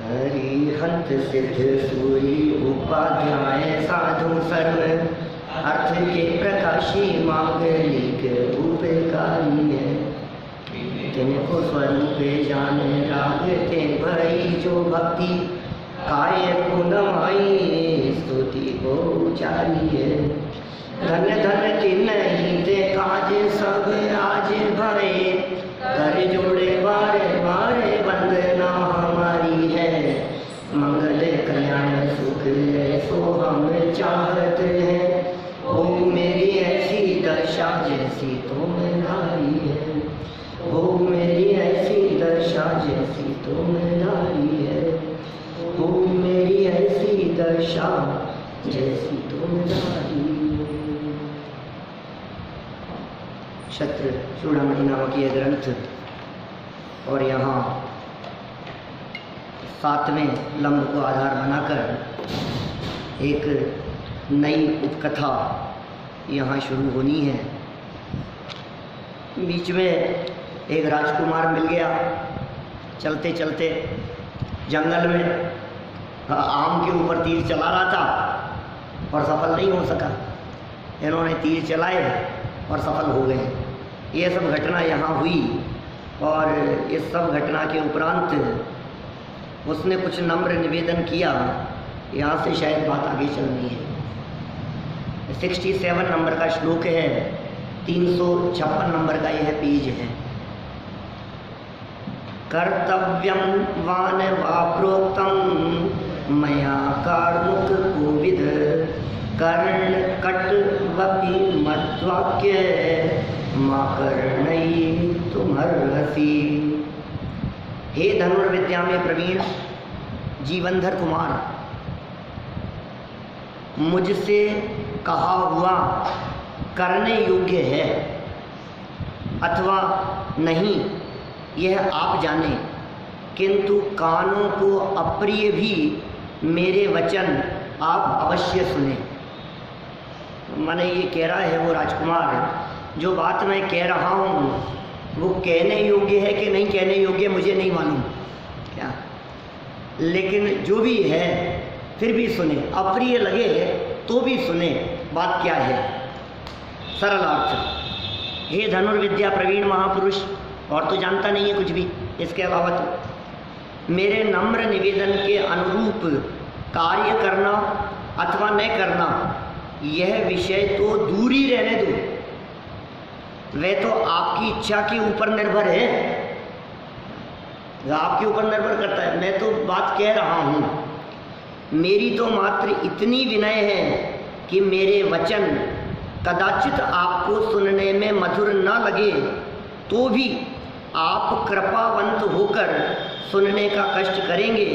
हरिहंत सिद्ध सूरी उपाध्याय साधु सर्व अर्थ के प्रकाशी मांगलिक उपकारी है। तिनको स्वरूप जाने रागते भई जो भक्ति काय पुनमाई स्तुति को उचारी है। धन्य धन्य तिन्हि ते काज सब आज भये कर जोड़े बारे बारे वंदना हमारी है। मंगल कल्याण सुख ऐसो हम चाहते हैं। ओ मेरी ऐसी दशा जैसी तुम नारी है। ओ मेरी ऐसी दशा जैसी तुम नारी है। ओ मेरी ऐसी दशा जैसी तुम नारी है। शत्र चूड़ामणि नामक यह ग्रंथ और यहाँ 7वें लंब को आधार बनाकर एक नई उपकथा यहाँ शुरू होनी है। बीच में एक राजकुमार मिल गया, चलते चलते जंगल में आम के ऊपर तीर चला रहा था और सफल नहीं हो सका। इन्होंने तीर चलाए और सफल हो गए। ये सब घटना यहाँ हुई और इस सब घटना के उपरांत उसने कुछ नम्र निवेदन किया। यहाँ से शायद बात आगे चलनी है। 67 नंबर का श्लोक है, 356 नंबर का यह पेज है। कर्तव्यम वान वा प्रोक्तम मया कार्मुक कोविद कर्ण कटवपि मद्वाक्य माँ कर्णई तुमर्हसि। हे धनुर्विद्या में प्रवीण जीवनधर कुमार, मुझसे कहा हुआ करने योग्य है अथवा नहीं यह आप जाने, किंतु कानों को अप्रिय भी मेरे वचन आप अवश्य सुने। माने ये कह रहा है वो राजकुमार, जो बात मैं कह रहा हूँ वो कहने योग्य है कि नहीं कहने योग्य मुझे नहीं मालूम क्या, लेकिन जो भी है फिर भी सुने, अप्रिय लगे तो भी सुने बात क्या है। सरल अर्थ, हे धनुर्विद्या प्रवीण महापुरुष, और तो जानता नहीं है कुछ भी इसके अलावा, तो मेरे नम्र निवेदन के अनुरूप कार्य करना अथवा न करना यह विषय तो दूर ही रहने दो। वह तो आपकी इच्छा के ऊपर निर्भर है, आपके ऊपर निर्भर करता है। मैं तो बात कह रहा हूँ, मेरी तो मात्र इतनी विनय है कि मेरे वचन कदाचित आपको सुनने में मधुर न लगे तो भी आप कृपावंत होकर सुनने का कष्ट करेंगे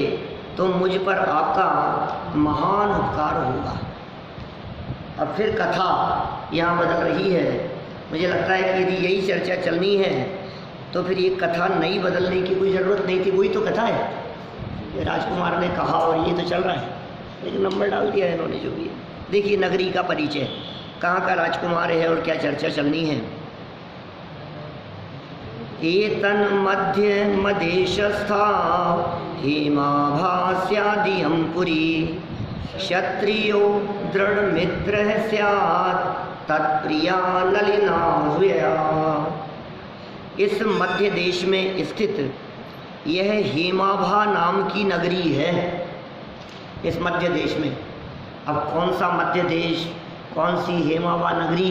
तो मुझ पर आपका महान उपकार होगा। अब फिर कथा यहाँ बदल रही है। मुझे लगता है कि यदि यही चर्चा चलनी है तो फिर ये कथा नई बदलने की कोई ज़रूरत नहीं थी। वही तो कथा है, ये राजकुमार ने कहा और ये तो चल रहा है, लेकिन नंबर डाल दिया है इन्होंने जो भी है। देखिए नगरी का परिचय, कहाँ का राजकुमार है और क्या चर्चा चलनी है। एतन मध्य मदेशस्था हेमाभास्यादियं पुरी क्षत्रियो दृढ़ मित्र स्यात् तत्प्रिया नलिना हुया। इस मध्य देश में स्थित यह हेमाभा नाम की नगरी है। इस मध्य देश में, अब कौन सा मध्य देश, कौन सी हेमाभा नगरी,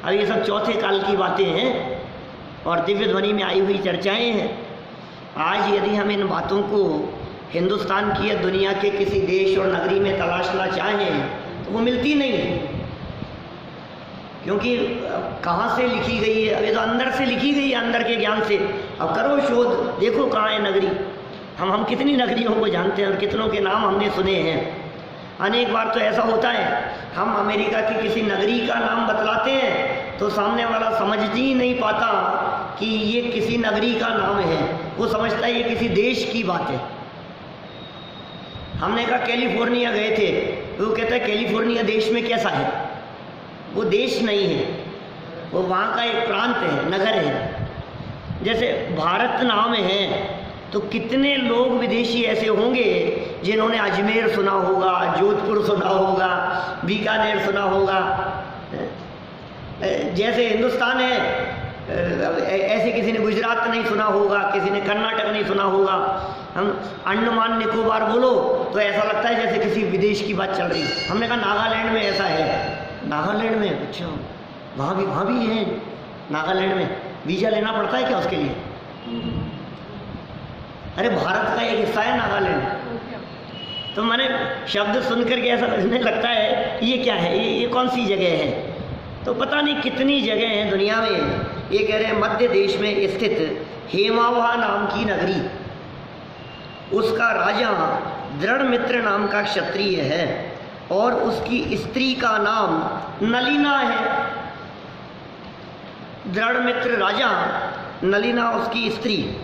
अब ये सब चौथे काल की बातें हैं और दिव्य ध्वनि में आई हुई चर्चाएं हैं। आज यदि हम इन बातों को हिंदुस्तान की या दुनिया के किसी देश और नगरी में तलाशना चाहें तो वो मिलती नहीं है, क्योंकि कहाँ से लिखी गई है। अब ये तो अंदर से लिखी गई है, अंदर के ज्ञान से। अब करो शोध, देखो कहाँ है नगरी। हम कितनी नगरियों को जानते हैं और कितनों के नाम हमने सुने हैं। अनेक बार तो ऐसा होता है, हम अमेरिका की किसी नगरी का नाम बतलाते हैं तो सामने वाला समझ ही नहीं पाता कि ये किसी नगरी का नाम है, वो समझता है ये किसी देश की बात है। हमने कहा कैलिफोर्निया गए थे, तो वो कहता है कैलिफोर्निया देश में कैसा है, वो देश नहीं है, वो वहाँ का एक प्रांत है, नगर है। जैसे भारत नाम है तो कितने लोग विदेशी ऐसे होंगे जिन्होंने अजमेर सुना होगा, जोधपुर सुना होगा, बीकानेर सुना होगा। जैसे हिंदुस्तान है, ऐसे किसी ने गुजरात नहीं सुना होगा, किसी ने कर्नाटक नहीं सुना होगा। हम अंडमान निकोबार बोलो तो ऐसा लगता है जैसे किसी विदेश की बात चल रही है। हमने कहा नागालैंड में ऐसा है। नागालैंड में? अच्छा, वहाँ भी है। नागालैंड में वीज़ा लेना पड़ता है क्या उसके लिए? अरे भारत का एक हिस्सा है नागालैंड। तो मैंने शब्द सुनकर के ऐसा लगने लगता है ये क्या है, ये कौन सी जगह है? तो पता नहीं कितनी जगह हैं दुनिया में। ये कह रहे हैं मध्य देश में स्थित हेमावह नाम की नगरी, उसका राजा दृढ़मित्र नाम का क्षत्रिय है और उसकी स्त्री का नाम नलिना है। दृढ़मित्र राजा, नलिना उसकी स्त्री।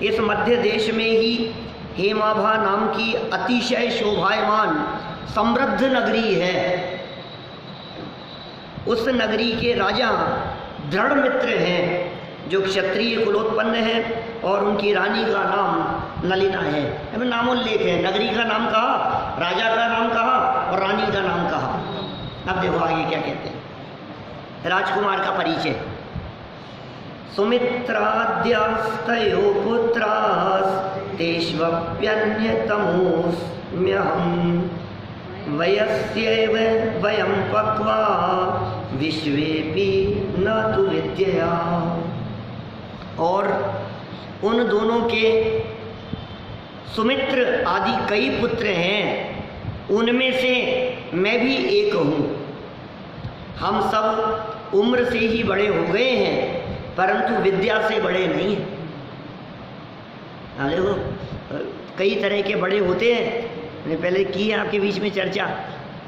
इस मध्य देश में ही हेमाभा नाम की अतिशय शोभायमान समृद्ध नगरी है। उस नगरी के राजा दृढ़मित्र हैं जो क्षत्रिय कुलोत्पन्न है और उनकी रानी का नाम नलिना है। अब नामोल्लेख है, नगरी का नाम कहा, राजा का नाम कहा और रानी का नाम कहा। अब देखो आगे क्या कहते हैं। राजकुमार का परिचय। सुमित्राद्यास्तयो पुत्रास् तेष्वप्यन्यतमोऽस्म्यहम् वयस्यैव वयं पक्वा विश्वेपि न तु विद्यया। और उन दोनों के सुमित्र आदि कई पुत्र हैं, उनमें से मैं भी एक हूँ। हम सब उम्र से ही बड़े हो गए हैं परंतु विद्या से बड़े नहीं हैं। देखो कई तरह के बड़े होते हैं, मैंने पहले की है आपके बीच में चर्चा।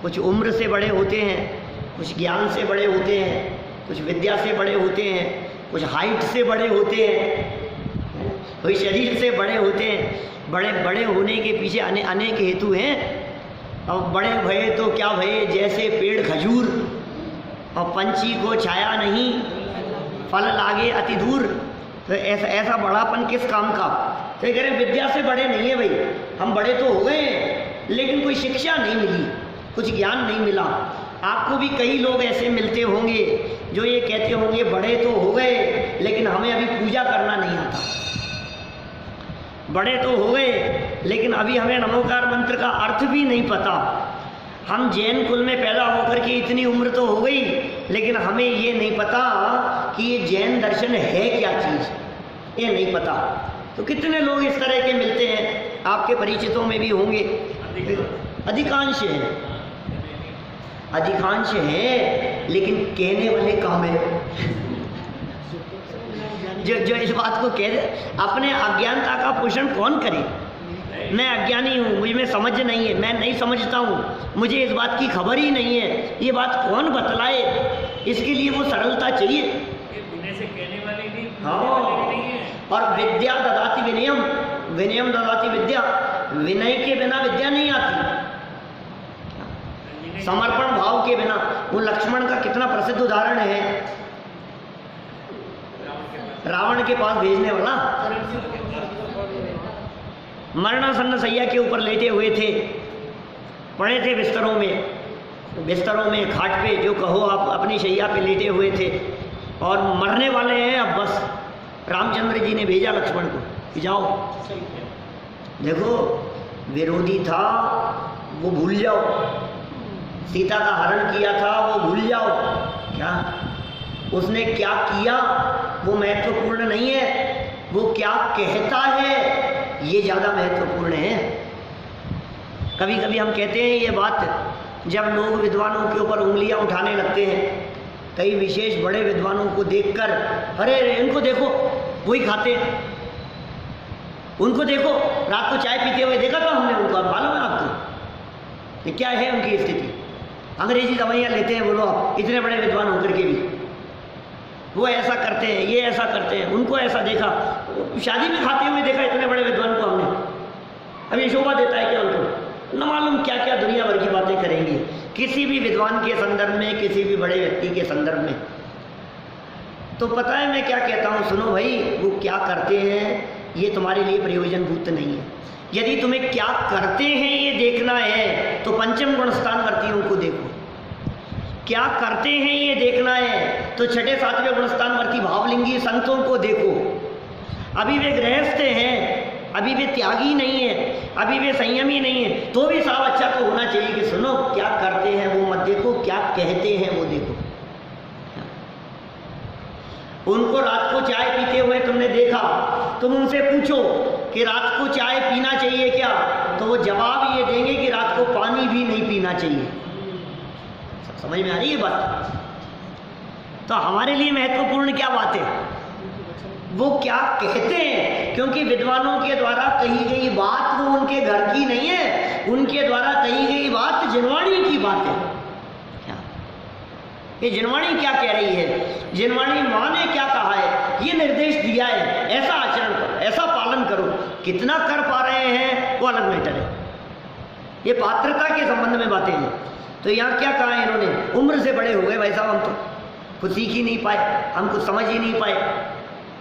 कुछ उम्र से बड़े होते हैं, कुछ ज्ञान से बड़े होते हैं, कुछ विद्या से बड़े होते हैं, कुछ हाइट से बड़े होते हैं, कोई शरीर से बड़े होते हैं। बड़े बड़े होने के पीछे अनेक हेतु हैं। अब बड़े भये तो क्या भये, जैसे पेड़ खजूर और पंछी को छाया नहीं फल लागे अति दूर। तो ऐसा बड़ापन किस काम का? तो कह रहे विद्या से बड़े नहीं है भाई, हम बड़े तो हो गए लेकिन कोई शिक्षा नहीं मिली, कुछ ज्ञान नहीं मिला। आपको भी कई लोग ऐसे मिलते होंगे जो ये कहते होंगे बड़े तो हो गए लेकिन हमें अभी पूजा करना नहीं आता। बड़े तो हो गए लेकिन अभी हमें नमोकार मंत्र का अर्थ भी नहीं पता। हम जैन कुल में पैदा होकर के इतनी उम्र तो हो गई लेकिन हमें ये नहीं पता कि ये जैन दर्शन है क्या चीज़, ये नहीं पता। तो कितने लोग इस तरह के मिलते हैं, आपके परिचितों में भी होंगे। अधिकांश है, अधिकांश है लेकिन कहने वाले कम है। जो इस बात को कह दे, अपने अज्ञानता का पोषण कौन करे? मैं अज्ञानी हूँ, मुझ में समझ नहीं है, मैं नहीं समझता हूँ, मुझे इस बात की खबर ही नहीं है, ये बात कौन बतलाए? इसके लिए वो सरलता चाहिए। विनय से कहने वाले भी, हाँ, और विद्या ददाति विनयम, विनयम ददाति विद्या। विनय के बिना विद्या नहीं आती, समर्पण भाव के बिना। वो लक्ष्मण का कितना प्रसिद्ध उदाहरण है, रावण के पास भेजने वाला। मरणासन्न सैया के ऊपर लेटे हुए थे, पड़े थे बिस्तरों में खाट पे, जो कहो आप, अपनी शैया पे लेटे हुए थे और मरने वाले हैं। अब बस रामचंद्र जी ने भेजा लक्ष्मण को कि जाओ, देखो विरोधी था वो भूल जाओ, सीता का हरण किया था वो भूल जाओ। क्या उसने क्या किया वो महत्वपूर्ण नहीं है, वो क्या कहता है ये ज़्यादा महत्वपूर्ण है। कभी कभी हम कहते हैं ये बात जब लोग विद्वानों के ऊपर उंगलियां उठाने लगते हैं, कई विशेष बड़े विद्वानों को देखकर, अरे इनको देखो वही खाते, उनको देखो रात को चाय पीते हुए देखा था हमने उनको, मालूम है आपको ये क्या है उनकी स्थिति? अंग्रेजी दवाइयाँ लेते हैं बोलो आप, इतने बड़े विद्वान होकर के भी वो ऐसा करते हैं, ये ऐसा करते हैं, उनको ऐसा देखा, शादी में खाते हुए देखा इतने बड़े विद्वान को हमने। अब ये शोभा देता है क्या उनको? न मालूम क्या क्या दुनिया भर की बातें करेंगे किसी भी विद्वान के संदर्भ में, किसी भी बड़े व्यक्ति के संदर्भ में। तो पता है मैं क्या कहता हूँ, सुनो भाई, वो क्या करते हैं ये तुम्हारे लिए प्रयोजनभूत नहीं है। यदि तुम्हें क्या करते हैं ये देखना है तो पंचम गुण स्थानवर्तियों को देखो। क्या करते हैं ये देखना है तो छठे सातवें गुण स्थानवर्ती भावलिंगी संतों को देखो। अभी वे गृहस्थ हैं, अभी वे त्यागी नहीं है, अभी वे संयमी नहीं है, तो भी साफ अच्छा तो होना चाहिए कि सुनो क्या करते हैं वो मत देखो, क्या कहते हैं वो देखो। उनको रात को चाय पीते हुए तुमने देखा, तुम उनसे पूछो कि रात को चाय पीना चाहिए क्या, तो वो जवाब ये देंगे कि रात को पानी भी नहीं पीना चाहिए। समझ में आ रही है बात? तो हमारे लिए महत्वपूर्ण क्या बात है, वो क्या कहते हैं, क्योंकि विद्वानों के द्वारा कही गई बात वो उनके घर की नहीं है, उनके द्वारा कही गई बात जिनवाणी की बात है। क्या ये जिनवाणी क्या कह रही है, जिनवाणी माँ ने क्या कहा है, ये निर्देश दिया है, ऐसा आचरण करो, ऐसा पालन करो। कितना कर पा रहे हैं वो अलग मैटर है, ये पात्रता के संबंध में बातें हैं। तो यहाँ क्या कहा है इन्होंने, उम्र से बड़े हो गए भाई साहब, हम तो कुछ सीख ही नहीं पाए, हम कुछ समझ ही नहीं पाए।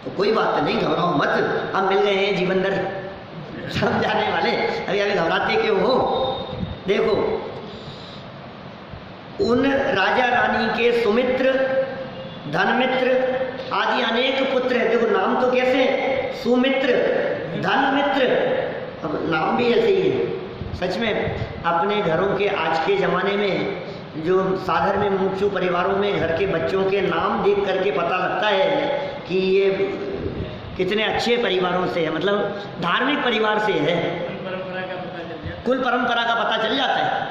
तो कोई बात नहीं, घबराओ मत, हम मिल गए हैं जीवन भर समझाने वाले, अभी अभी घबराते क्यों हो। देखो उन राजा रानी के सुमित्र, धनमित्र आदि अनेक पुत्र हैं। देखो नाम तो कैसे हैं, सुमित्र, धनमित्र, अब नाम भी ऐसे ही है। सच में अपने घरों के आज के ज़माने में जो साधारण में मुमुक्षु परिवारों में घर के बच्चों के नाम देख करके पता लगता है कि ये कितने अच्छे परिवारों से है, मतलब धार्मिक परिवार से है। कुल परंपरा का पता चल जाता है,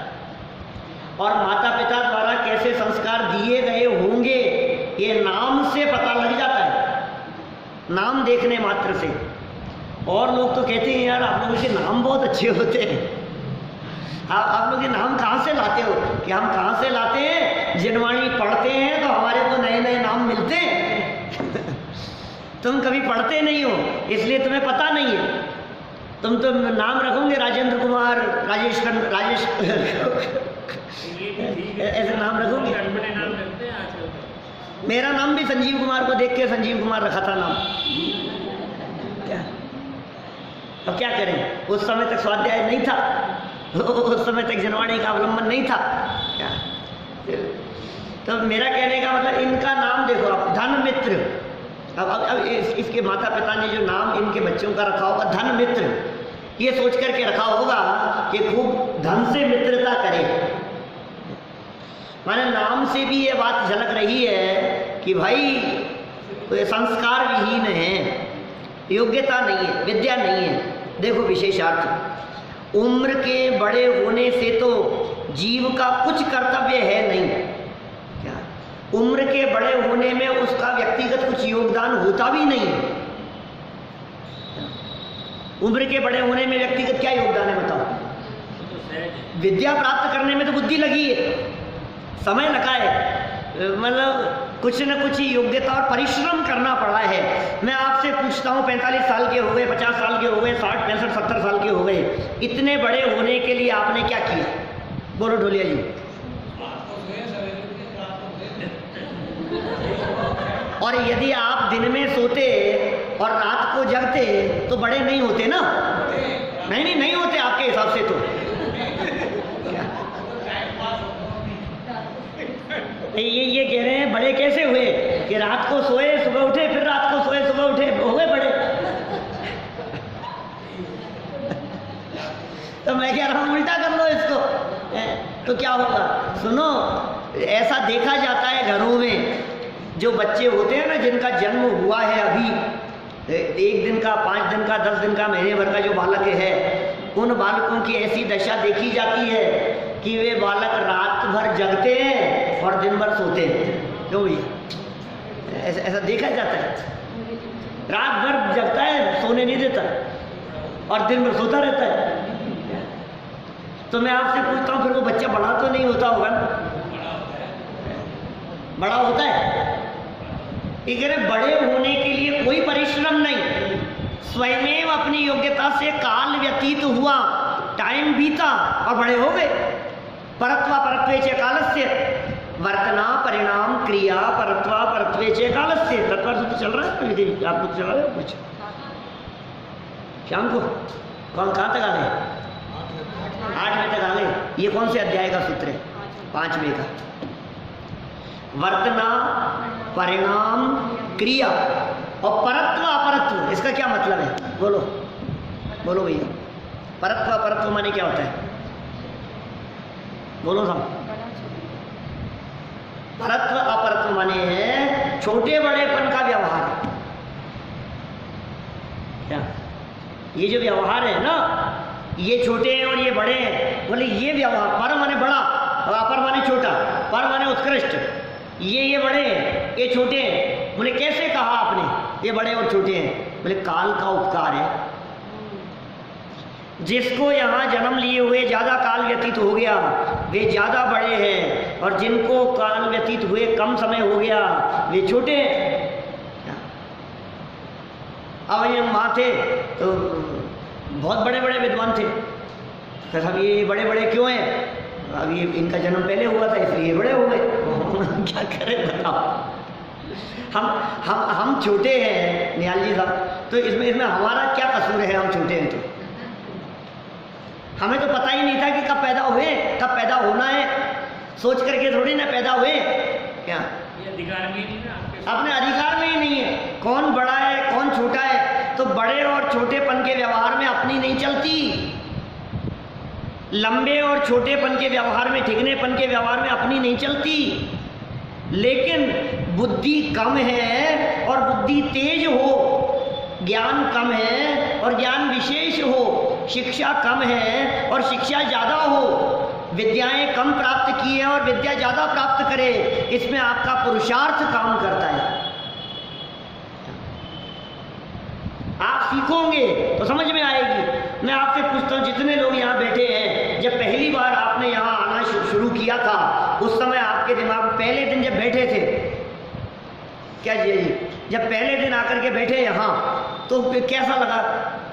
और माता पिता द्वारा कैसे संस्कार दिए गए होंगे ये नाम से पता लग जाता है, नाम देखने मात्र से। और लोग तो कहते हैं यार आप लोगों के नाम बहुत अच्छे होते हैं। आप लोग ये नाम कहाँ से लाते हो, कि हम कहाँ से लाते हैं, जिनवाणी पढ़ते हैं तो हमारे को नए नए नाम मिलते हैं। तुम कभी पढ़ते नहीं हो इसलिए तुम्हें पता नहीं है। तुम तो नाम रखोगे राजेंद्र कुमार, राजेश ऐसे नाम रखोगे। मेरा नाम भी संजीव कुमार को देख के संजीव कुमार रखा था नाम। क्या अब क्या करें, उस समय तक स्वाध्याय नहीं था, उस समय तक जनवाणी का अवलंबन नहीं था। क्या तो मेरा कहने का मतलब इनका नाम देखो आप, धनमित्र। अब इसके माता पिता ने जो नाम इनके बच्चों का रखा होगा धनमित्र, ये सोच करके रखा होगा कि खूब धन से मित्रता करे। माने नाम से भी ये बात झलक रही है कि भाई तो संस्कार विहीन है, योग्यता नहीं है, विद्या नहीं है। देखो विशेषार्थ, उम्र के बड़े होने से तो जीव का कुछ कर्तव्य है नहीं। क्या उम्र के बड़े होने में उसका व्यक्तिगत कुछ योगदान होता भी नहीं है। उम्र के बड़े होने में व्यक्तिगत क्या योगदान है बताओ। विद्या प्राप्त करने में तो बुद्धि लगी है, समय लगा है, मतलब कुछ न कुछ योग्यता और परिश्रम करना पड़ा है। मैं आपसे पूछता हूँ 45 साल के हो गए, 50 साल के हो गए, 60, 65, 70 साल के हो गए, इतने बड़े होने के लिए आपने क्या किया? बोलो ढोलिया जी। और यदि आप दिन में सोते और रात को जगते तो बड़े नहीं होते ना? नहीं होते आपके हिसाब से तो। ये कह रहे हैं बड़े कैसे हुए कि रात को सोए सुबह उठे, फिर रात को सोए सुबह उठे, हो गए बड़े। तो मैं कह रहा हूँ उल्टा कर लो इसको, तो क्या होगा? सुनो, ऐसा देखा जाता है घरों में जो बच्चे होते हैं ना, जिनका जन्म हुआ है अभी 1 दिन का, 5 दिन का, 10 दिन का, महीने भर का जो बालक है, उन बालकों की ऐसी दशा देखी जाती है कि वे बालक रात भर जगते हैं और दिन भर सोते हैं। क्यों भैया? ऐसा देखा जाता है, रात भर जगता है, सोने नहीं देता, और दिन भर सोता रहता है। तो मैं आपसे पूछता हूँ, फिर वो बच्चा बड़ा तो नहीं होता होगा ना? बड़ा होता है। ये कह रहे बड़े होने के लिए कोई परिश्रम नहीं, स्वयं अपनी योग्यता से काल व्यतीत हुआ, टाइम बीता और बड़े हो गए। परत्वा परत्वे च कालस्य वर्तना परिणाम क्रिया परत्वा परत्वे च कालस्य। तत्व तो चल रहा है, आप लोग चला रहे हो कुछ? शाम को कौन कहाँ तक आ गए? 8वें तक आ गए। ये कौन से अध्याय का सूत्र है? 5वें का। वर्तना, परिणाम, क्रिया और परत्व अपरत्व, इसका क्या मतलब है? बोलो बोलो भैया। परत्व अपरत्व माने क्या होता है? बोलो सब। परत्व अपरत्व माने है छोटे बड़ेपन का व्यवहार। क्या ये जो व्यवहार है ना, ये छोटे हैं और ये बड़े हैं, बोले ये व्यवहार, पर माने बड़ा और अपर माने छोटा, पर माने उत्कृष्ट, ये बड़े हैं, ये छोटे हैं। बोले कैसे कहा आपने ये बड़े और छोटे हैं? बोले काल का उपकार है। जिसको यहाँ जन्म लिए हुए ज़्यादा काल व्यतीत हो गया वे ज़्यादा बड़े हैं, और जिनको काल व्यतीत हुए कम समय हो गया वे छोटे हैं। अब ये माँ थे तो बहुत बड़े बड़े विद्वान थे, तो अब ये बड़े बड़े क्यों हैं? अब ये इनका जन्म पहले हुआ था इसलिए बड़े हो गए। क्या करें बताओ। हम छोटे हैं निहाल जी साहब, तो इसमें हमारा क्या कसूर है? हम छोटे हैं तो हमें तो पता ही नहीं था कि कब पैदा हुए, कब पैदा होना है, सोच करके थोड़ी ना पैदा हुए। क्या ये अधिकार में ही नहीं ना आपके? अपने अधिकार में ही नहीं है। कौन बड़ा है कौन छोटा है, तो बड़े और छोटेपन के व्यवहार में अपनी नहीं चलती। लंबे और छोटेपन के व्यवहार में, ठिगनेपन के व्यवहार में अपनी नहीं चलती। लेकिन बुद्धि कम है और बुद्धि तेज हो, ज्ञान कम है और ज्ञान विशेष हो, शिक्षा कम है और शिक्षा ज़्यादा हो, विद्याएं कम प्राप्त की है और विद्या ज़्यादा प्राप्त करे, इसमें आपका पुरुषार्थ काम करता है। आप सीखोगे तो समझ में आएगी। मैं आपसे पूछता हूँ, जितने लोग यहाँ बैठे हैं, जब पहली बार आपने यहाँ आना शुरू किया था, उस समय आपके दिमाग में पहले दिन जब बैठे थे, क्या जी, जब पहले दिन आकर के बैठे यहाँ, तो फिर कैसा लगा?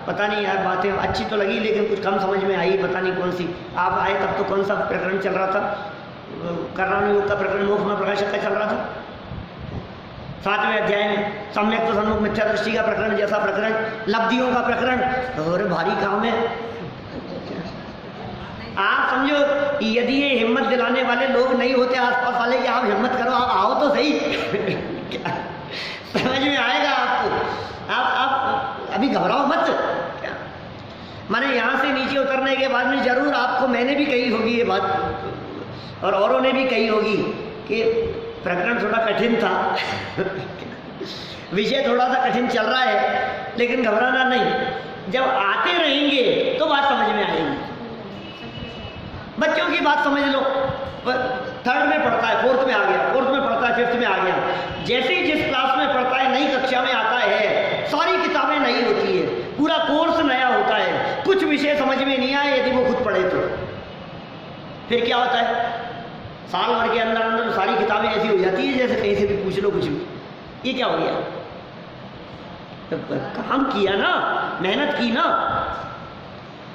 पता नहीं यार, बातें अच्छी तो लगी लेकिन कुछ कम समझ में आई, पता नहीं कौन सी। आप आए तब तो कौन सा प्रकरण चल रहा था? कर्णानुयोग का प्रकरण, मोक्ष में प्रकाशक का चल रहा था। 7वें अध्याय में सम्यक तो सन्मुख मिथ्या दृष्टि का प्रकरण जैसा प्रकरण, लब्धियों का प्रकरण, और भारी काम है। आप समझो, यदि ये हिम्मत दिलाने वाले लोग नहीं होते आसपास वाले कि आप हिम्मत करो, आप आओ तो सही। समझ में आएगा आपको। आप अभी घबराओ मत। क्या माने यहाँ से नीचे उतरने के बाद में जरूर आपको, मैंने भी कही होगी ये बात और औरों ने भी कही होगी कि प्रकरण थोड़ा कठिन था, विषय थोड़ा सा कठिन चल रहा है, लेकिन घबराना नहीं। जब आते रहेंगे तो बात समझ में आएगी। बच्चों की बात समझ लो, 3rd में पढ़ता है, 4th में आ गया, 4th में पढ़ता है, 5th में आ गया, जैसे ही जिस क्लास में पढ़ता है, नई कक्षा में आता है, सारी किताबें नई होती है, पूरा कोर्स नया होता है, कुछ विषय समझ में नहीं आए यदि वो खुद पढ़े तो फिर क्या होता है? साल भर के अंदर अंदर सारी किताबें ऐसी हो जाती है जैसे कहीं से भी पूछ लो कुछ भी। ये क्या हो गया? तो काम किया ना, मेहनत की ना।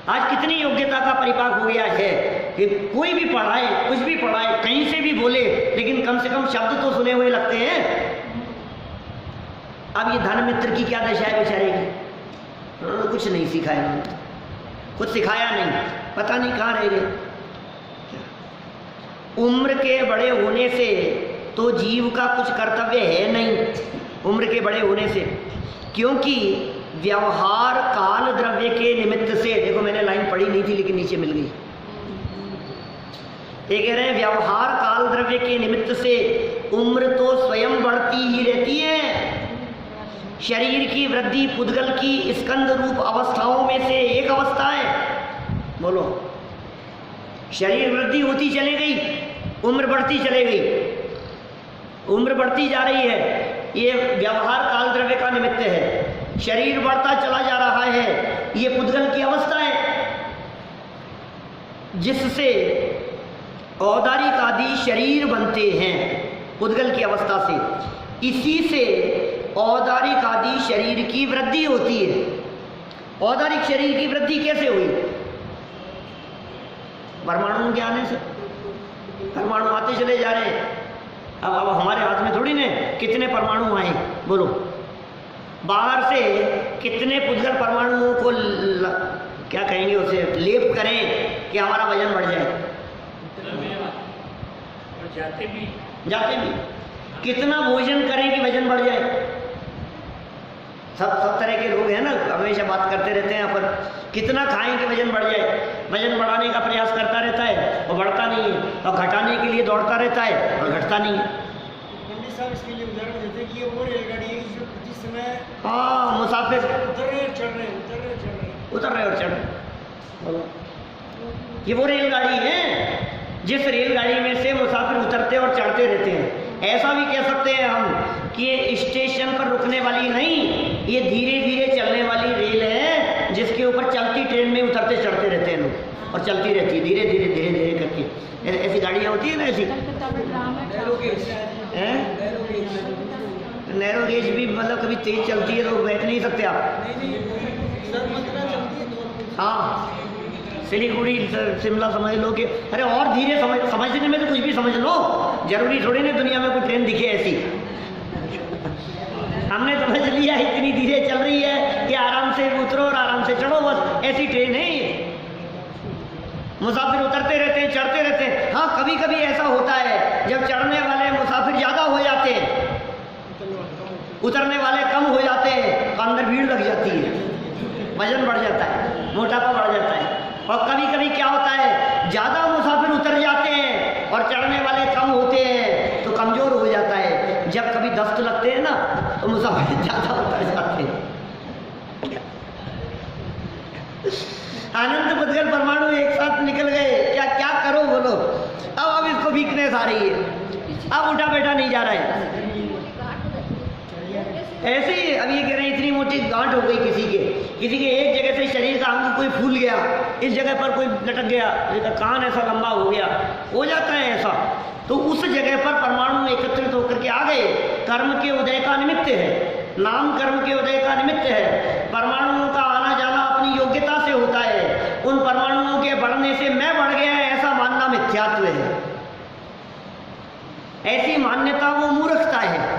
आज कितनी योग्यता का परिपाक हो गया है कि कोई भी पढ़ाए, कुछ भी पढ़ाए, कहीं से भी बोले, लेकिन कम से कम शब्द तो सुने हुए लगते हैं। अब ये धन मित्र की क्या दशा है बेचारे की? कुछ नहीं सिखाया, कुछ सिखाया नहीं, पता नहीं कहाँ रह गए। उम्र के बड़े होने से तो जीव का कुछ कर्तव्य है नहीं, उम्र के बड़े होने से, क्योंकि व्यवहार काल द्रव्य के निमित्त से, देखो मैंने लाइन पढ़ी नहीं थी लेकिन नीचे मिल गई। ये कह रहे हैं व्यवहार काल द्रव्य के निमित्त से उम्र तो स्वयं बढ़ती ही रहती है। शरीर की वृद्धि पुद्गल की स्कंद रूप अवस्थाओं में से एक अवस्था है। बोलो, शरीर वृद्धि होती चली गई, उम्र बढ़ती चली गई, उम्र बढ़ती जा रही है, ये व्यवहार काल द्रव्य का निमित्त है। शरीर बढ़ता चला जा रहा है, ये पुद्गल की अवस्था है, जिससे औदारिक आदि शरीर बनते हैं पुद्गल की अवस्था से। इसी से औदारिक आदि शरीर की वृद्धि होती है। औदारिक शरीर की वृद्धि कैसे हुई? परमाणु के आने से। परमाणु आते चले जा रहे हैं। अब हमारे हाथ में थोड़ी ने कितने परमाणु आए, बोलो। बाहर से कितने पुद्गल परमाणुओं को क्या कहेंगे उसे लेप करें कि हमारा वजन बढ़ जाए। और जाते भी कितना भोजन करें कि वजन बढ़ जाए। सब तरह के लोग हैं ना, हमेशा बात करते रहते हैं पर कितना खाएं कि वजन बढ़ जाए। वजन बढ़ाने का प्रयास करता रहता है और बढ़ता नहीं है, और घटाने के लिए दौड़ता रहता है और घटता नहीं है। पंडित साहब इसके लिए उदाहरण देते हैं कि ये वो रेलगाड़ी है जिस समय हाँ, मुसाफिर उतर रहे और चढ़ रहे और चढ़ रहे। ये वो रेलगाड़ी है जिस रेलगाड़ी में से मुसाफिर उतरते और चढ़ते रहते हैं। ऐसा भी कह सकते हैं हम कि ये स्टेशन पर रुकने वाली नहीं, ये धीरे धीरे चलने वाली रेल है जिसके ऊपर चलती ट्रेन में उतरते चढ़ते रहते हैं लोग, और चलती रहती है धीरे धीरे करके। ऐसी गाड़ियाँ होती है ना, ऐसी नैरो गेज भी मतलब कभी तेज चलती है तो बैठ नहीं सकते आप। हाँ, सिलीगुड़ी शिमला समझ लो कि अरे और धीरे समझने में तो कुछ भी समझ लो, जरूरी थोड़ी ना दुनिया में कोई ट्रेन दिखे ऐसी। हमने समझ लिया इतनी धीरे चल रही है कि आराम से उतरो और आराम से चढ़ो, बस ऐसी ट्रेन है ये। मुसाफिर उतरते रहते हैं, चढ़ते रहते हैं। हाँ, कभी कभी ऐसा होता है जब चढ़ने वाले मुसाफिर ज़्यादा हो जाते हैं, उतरने वाले कम हो जाते हैं तो अंदर भीड़ लग जाती है, वजन बढ़ जाता है, मोटापा बढ़ जाता है। और कभी कभी क्या होता है, ज़्यादा मुसाफिर उतर जाते हैं और चढ़ने वाले कम होते हैं तो कमज़ोर हो जाता है। जब कभी दस्त लगते हैं ना तो मुसाफिर ज़्यादा उतर जाते हैं। अनंत पुद्गल परमाणु एक साथ निकल गए, क्या करो बोलो। अब इसको वीकनेस आ रही है, अब उठा बैठा नहीं जा रहा है। ऐसे ही अब ये कह रहे हैं इतनी मोटी गांठ हो गई किसी के एक जगह से शरीर का अंग कोई फूल गया, इस जगह पर कोई लटक गया, कान ऐसा लंबा हो गया, हो जाता है ऐसा। तो उस जगह पर परमाणु एकत्रित होकर के आ गए। कर्म के उदय का निमित्त है, नाम कर्म के उदय का निमित्त है। परमाणुओं का आना जाना अपनी योग्यता से होता है। उन परमाणुओं के बढ़ने से मैं बढ़ गया ऐसा मानना मिथ्यात्व है। ऐसी मान्यता वो मूर्खता है।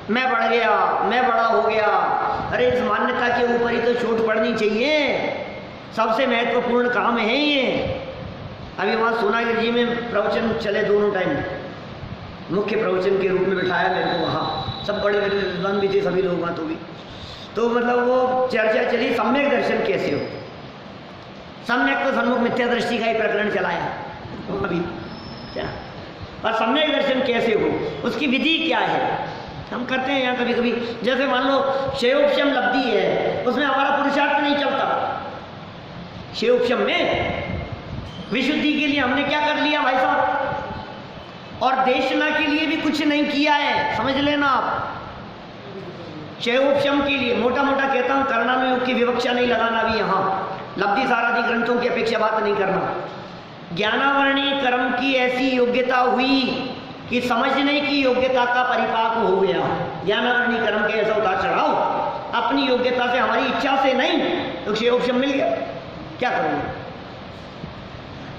मैं बढ़ गया, मैं बड़ा हो गया, अरे इस मान्यता के ऊपर ही तो चोट पड़नी चाहिए। सबसे महत्वपूर्ण काम है ये। अभी वहाँ सोनागिरी में प्रवचन चले दोनों टाइम, मुख्य प्रवचन के रूप में बिठाया मेरे को वहाँ। सब बड़े बड़े विद्वान भी थे, सभी लोग वहाँ तो मतलब वो चर्चा चली सम्यक दर्शन कैसे हो। सम्यक तो सन्मुख मिथ्या दृष्टि का ही प्रकरण चलाया अभी क्या, और सम्यक दर्शन कैसे हो, उसकी विधि क्या है हम करते हैं यहाँ कभी कभी। जैसे मान लो क्षयोपशम लब्धि है, उसमें हमारा पुरुषार्थ नहीं चलता। क्षयोपशम में विशुद्धि के लिए हमने क्या कर लिया भाई साहब, और देशना के लिए भी कुछ नहीं किया है, समझ लेना आप। क्षयोपशम के लिए मोटा मोटा कहता हूँ, कर्णानुयोग की विवक्षा नहीं लगाना भी यहाँ, लब्धि सारादि ग्रंथों की अपेक्षा बात नहीं करना। ज्ञानावरणी कर्म की ऐसी योग्यता हुई कि समझने की योग्यता का परिपाक हो गया। ज्ञानावरणी कर्म के ऐसा उतार चढ़ाओ, अपनी योग्यता से, हमारी इच्छा से नहीं, तो क्षयोपशम मिल गया, क्या करोगे।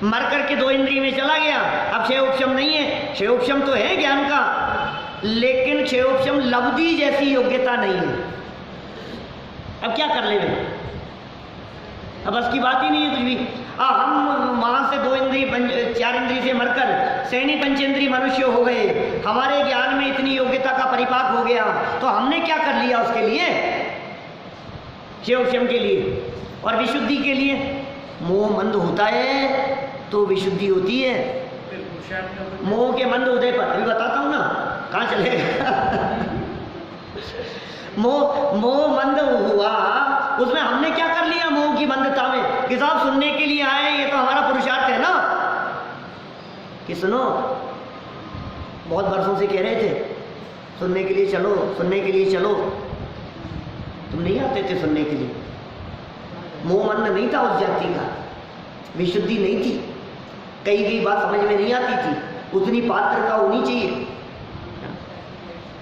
मर करके 2 इंद्रिय में चला गया, अब क्षयोपशम नहीं है। क्षयोपशम तो है ज्ञान का, लेकिन क्षयोपशम लब्धि जैसी योग्यता नहीं है। अब क्या कर लेंगे, अब बस की बात ही नहीं है कुछ भी। हम वहाँ से 2 इंद्रिय 4 इंद्रिय से मरकर सैनी पंचेंद्रिय मनुष्य हो गए, हमारे ज्ञान में इतनी योग्यता का परिपाक हो गया, तो हमने क्या कर लिया उसके लिए, क्षयोपशम के लिए। और विशुद्धि के लिए मोह मंद होता है तो विशुद्धि होती है। मोह के मंद उदय पर अभी बताता हूँ ना, कहाँ चले मोह मंद हुआ, उसमें हमने क्या कर लिया मोह की मंदता में, कि साहब सुनने के लिए आए, ये तो हमारा पुरुषार्थ है ना कि सुनो। बहुत वर्षों से कह रहे थे सुनने के लिए चलो, सुनने के लिए चलो, तुम नहीं आते थे सुनने के लिए। मोह मंद नहीं था उस जाति का, विशुद्धि नहीं थी, कई बात समझ में नहीं आती थी, उतनी पात्रता होनी चाहिए।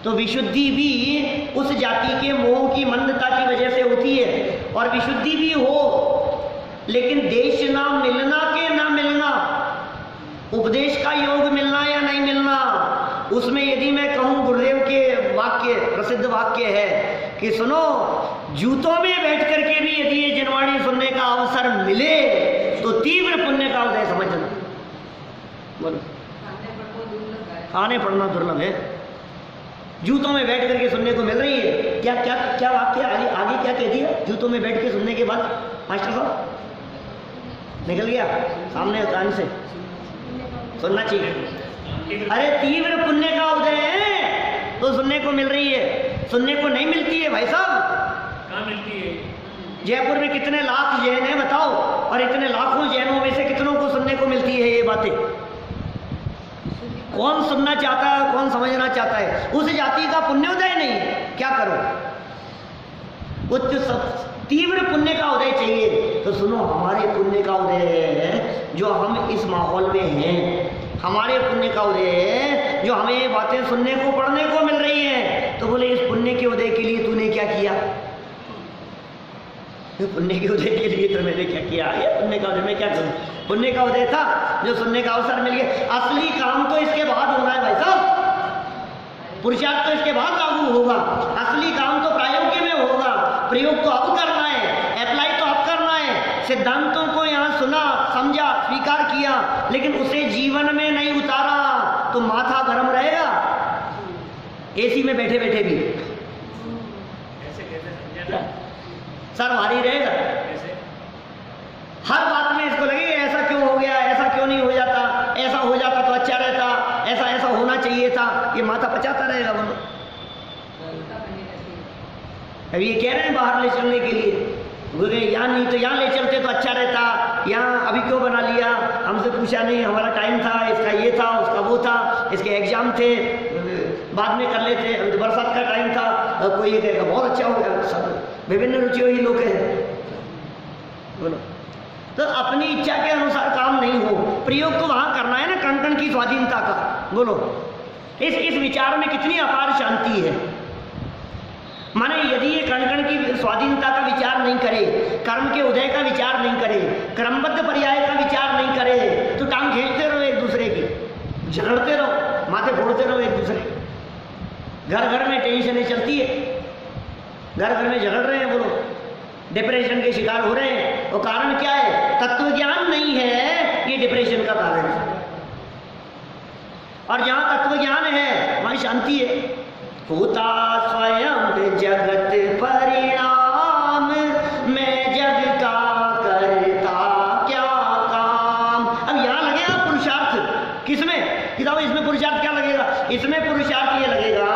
तो विशुद्धि भी उस जाति के मोह की मंदता की वजह से होती है। और विशुद्धि भी हो, लेकिन देश ना मिलना के ना मिलना, उपदेश का योग मिलना या नहीं मिलना, उसमें यदि मैं कहूँ गुरुदेव के वाक्य, प्रसिद्ध वाक्य है कि सुनो, जूतों में बैठ करके भी यदि ये जनवाणी सुनने का अवसर मिले तो तीव्र पुण्य का उदय समझना। बोलो, खाने पड़ना दुर्लभ है। जूतों में बैठ करके सुनने को मिल रही है। क्या क्या क्या वाक्य आगे क्या कह दिया? जूतों में बैठ के सुनने के बाद मास्टर साहब निकल गया सामने कान से, सुनना चाहिए। अरे तीव्र पुण्य का उदय है तो सुनने को मिल रही है, सुनने को नहीं मिलती है भाई साहब। कहाँ मिलती है? जयपुर में कितने लाख जैन हैं बताओ, और इतने लाखों जैनों में से कितनों को सुनने को मिलती है ये बातें? कौन सुनना चाहता है, कौन समझना चाहता है? उस जाति का पुण्योदय नहीं है, क्या करो? उच्च सब तीव्र पुण्य का उदय चाहिए तो सुनो, हमारे पुण्य का उदय है जो हम इस माहौल में हैं, हमारे पुण्य का उदय है जो हमें ये बातें सुनने को पढ़ने को मिल रही हैं। तो बोले, इस पुण्य के उदय के लिए तूने क्या किया? पुण्य के उदय के लिए तो मैंने क्या किया? ये पुण्य का उदय मैं क्या करूं? पुण्य का उदय था जो सुनने का अवसर मिल गया। असली काम तो इसके बाद होना है भाई साहब, पुरुषार्थ तो इसके बाद लागू होगा। असली काम तो प्रायोगिक में होगा, प्रयोग तो अब करना है, अप्लाई तो अब करना है। सिद्धांतों को यहाँ सुना, समझा, स्वीकार किया, लेकिन उसे जीवन में नहीं उतारा तो माथा गर्म रहेगा एसी में बैठे बैठे भी, ऐसे कैसे समझा ना? सर भारी रहेगा। कैसे? हर बात में इसको लगेगा ऐसा क्यों हो गया, ऐसा क्यों नहीं हो जाता, ऐसा हो जाता तो अच्छा रहता, ऐसा ऐसा होना चाहिए था। ये माथा पचाता रहेगा बोलो। अभी ये कह रहे हैं बाहर ले चलने के लिए, बोले यहाँ नहीं तो यहाँ ले चलते तो अच्छा रहता, यहाँ अभी क्यों बना लिया, हमसे पूछा नहीं, हमारा टाइम था, इसका ये था, उसका वो था, इसके एग्जाम थे, बाद में कर लेते, अभी तो बरसात का टाइम था। कोई ये कहेगा बहुत अच्छा हो गया। सब विभिन्न रुचियों ही लोग हैं बोलो। तो अपनी इच्छा के अनुसार काम नहीं हो, प्रयोग तो वहां करना है ना, कण कण की स्वाधीनता का। बोलो, इस विचार में कितनी अपार शांति है। माने यदि ये कण कण की स्वाधीनता का विचार नहीं करे, कर्म के उदय का विचार नहीं करे, क्रमबद्ध पर्याय का विचार नहीं करे, तो टांग खींचते रहो एक दूसरे की, झगड़ते रहो, माथे फोड़ते रहो एक दूसरे के। घर घर में टेंशनें चलती है, घर घर में झगड़ रहे हैं, बोलो डिप्रेशन के शिकार हो रहे हैं। और कारण क्या है? तत्व ज्ञान नहीं है, ये डिप्रेशन का कारण है। और जहां तत्व ज्ञान है वहां शांति है। होता स्वयं जगत परिणाम, मैं जग का करता क्या काम। अब यहां लगेगा पुरुषार्थ किसमें? कि इसमें पुरुषार्थ क्या लगेगा? इसमें पुरुषार्थ ये लगेगा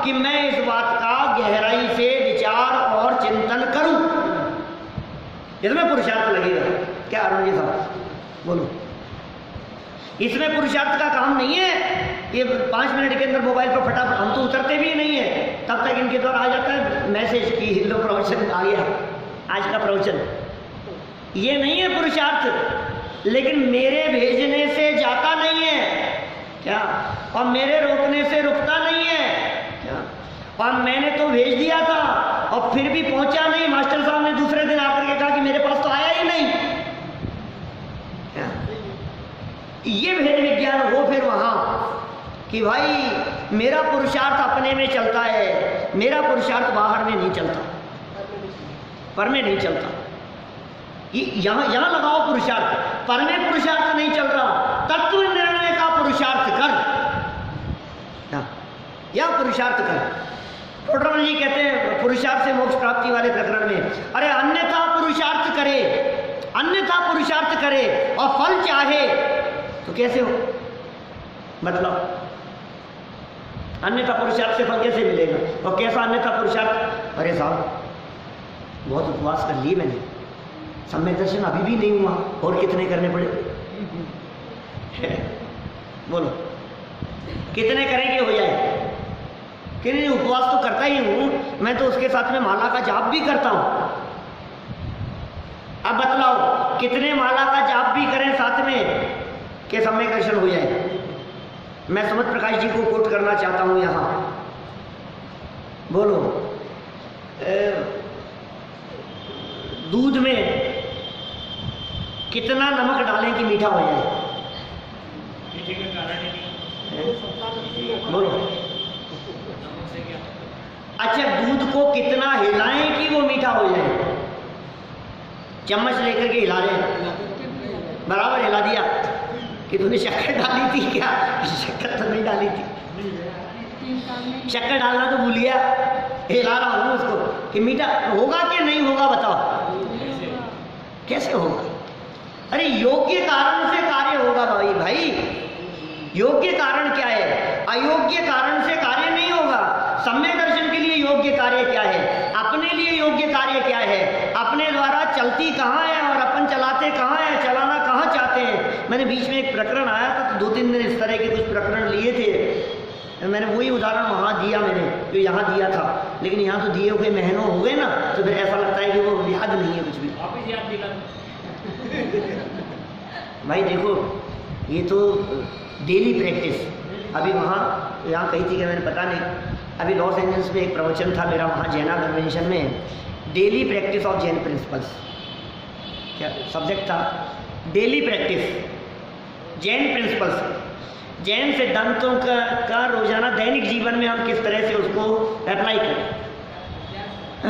कि मैं इस बात का गहराई से विचार और चिंतन करूं, इसमें पुरुषार्थ लगेगा। क्या अरुण जी साहब बोलो? इसमें पुरुषार्थ का काम नहीं है कि 5 मिनट के अंदर मोबाइल पर फटाफट, हम तो उतरते भी नहीं है, तब तक इनके द्वारा आ जाता है मैसेज की हिंदू प्रवचन आ गया, आज का प्रवचन। ये नहीं है पुरुषार्थ, लेकिन मेरे भेजने से जाता नहीं है क्या, और मेरे रोकने से रुकता नहीं है क्या। और मैंने तो भेज दिया था और फिर भी पहुंचा नहीं, मास्टर साहब ने दूसरे दिन आकर के कहा कि मेरे पास तो आया ही नहीं क्या। ये भेद विज्ञान हो फिर वहां कि भाई मेरा पुरुषार्थ अपने में चलता है, मेरा पुरुषार्थ बाहर में नहीं चलता, पर में नहीं चलता। यहां लगाओ पुरुषार्थ, पर में पुरुषार्थ नहीं चल रहा। तत्व निर्णय का पुरुषार्थ कर, या पुरुषार्थ कर। टोटल जी कहते हैं पुरुषार्थ से मोक्ष प्राप्ति वाले प्रकरण में, अरे अन्यथा पुरुषार्थ करे, अन्यथा पुरुषार्थ करे और फल चाहे तो कैसे हो? मतलब अन्यथा पुरुषार्थ से फल कैसे मिलेगा? और कैसा अन्यथा पुरुषार्थ? अरे साहब बहुत उपवास कर लिए मैंने, सम्यक दर्शन अभी भी नहीं हुआ, और कितने करने पड़े? बोलो कितने करेंगे हो जाए? कि नहीं, उपवास तो करता ही हूं मैं, तो उसके साथ में माला का जाप भी करता हूं। अब बतलाओ कितने माला का जाप भी करें साथ में कि सम्यक दर्शन हो जाए? मैं समर्थ प्रकाश जी को कोट करना चाहता हूं यहां। बोलो दूध में कितना नमक डालें कि मीठा हो जाए? मीठे का कारण ही नहीं। बोलो नमक से क्या? अच्छा, दूध को कितना हिलाएं कि वो मीठा हो जाए? चम्मच लेकर के हिला रहे हैं, बराबर हिला दिया कि तूने शक्कर डाली थी क्या? शक्कर तो नहीं डाली थी, शक्कर डालना तो भूल गया, हिला रहा हूँ उसको कि मीठा होगा कि नहीं होगा, बताओ कैसे होगा? अरे योग्य कारण से कार्य होगा भाई। योग्य कारण क्या है? अयोग्य कारण से कार्य नहीं होगा। सम्यक दर्शन के लिए योग्य कार्य क्या है? अपने लिए योग्य कार्य क्या है? अपने द्वारा चलती कहाँ है और अपन चलाते कहाँ है, चलाना कहाँ चाहते हैं। मैंने बीच में एक प्रकरण आया था तो 2-3 दिन इस तरह के कुछ प्रकरण लिए थे। मैंने वही उदाहरण वहाँ दिया, मैंने जो यहाँ दिया था, लेकिन यहाँ तो दिए हुए महीनों हो गए ना, तो फिर ऐसा लगता है कि वो याद नहीं है कुछ भी। वापिस याद दिला भाई देखो, ये तो डेली प्रैक्टिस। अभी वहाँ यहाँ कही थी कि मैंने पता नहीं, अभी लॉस एंजल्स में एक प्रवचन था मेरा वहाँ जैना कन्वेंशन में, daily practice of Jain principles, क्या सब्जेक्ट था? Daily practice Jain principles, Jain सिद्धांतों का रोजाना दैनिक जीवन में हम किस तरह से उसको अप्लाई करें,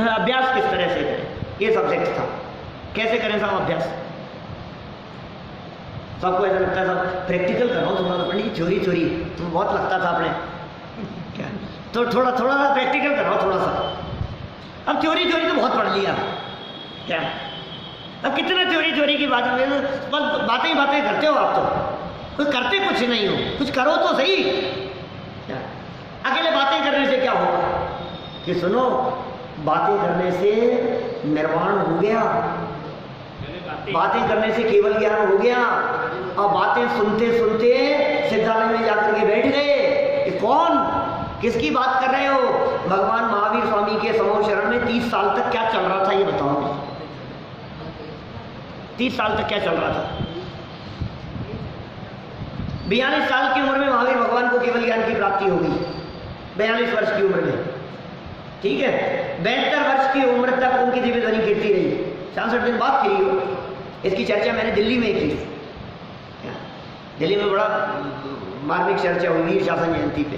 अभ्यास किस तरह से करें, ये सब्जेक्ट था। कैसे करें साहब अभ्यास? सबको ऐसा लगता था प्रैक्टिकल करो थोड़ा, अपनी थ्योरी तो बहुत लगता था अपने क्या, तो थोड़ा सा प्रैक्टिकल करो थोड़ा सा। अब थ्योरी तो बहुत पढ़ लिया क्या, अब कितना थ्योरी की बातें ही करते हो आप, तो कुछ करते कुछ नहीं हो, कुछ करो तो सही क्या? अकेले बातें करने से क्या होगा? कि सुनो, बातें करने से निर्वाण हो गया, बातें करने से केवल ज्ञान हो गया, और बातें सुनते सुनते सिद्धालय में जाकर के बैठ गए। ये कौन, किसकी बात कर रहे हो? भगवान महावीर स्वामी के समो शरण में 30 साल तक क्या चल रहा था ये बताओ। 30 साल तक क्या चल रहा था? 42 साल की उम्र में महावीर भगवान को केवल ज्ञान की प्राप्ति हो गई, 42 वर्ष की उम्र में, ठीक है। 72 वर्ष की उम्र तक उनकी दिव्य ध्वनि गिरती रही, 66 दिन बाद फिरी हो। इसकी चर्चा मैंने दिल्ली में की, दिल्ली में बड़ा मार्मिक चर्चा हुई वीर शासन जयंती पे,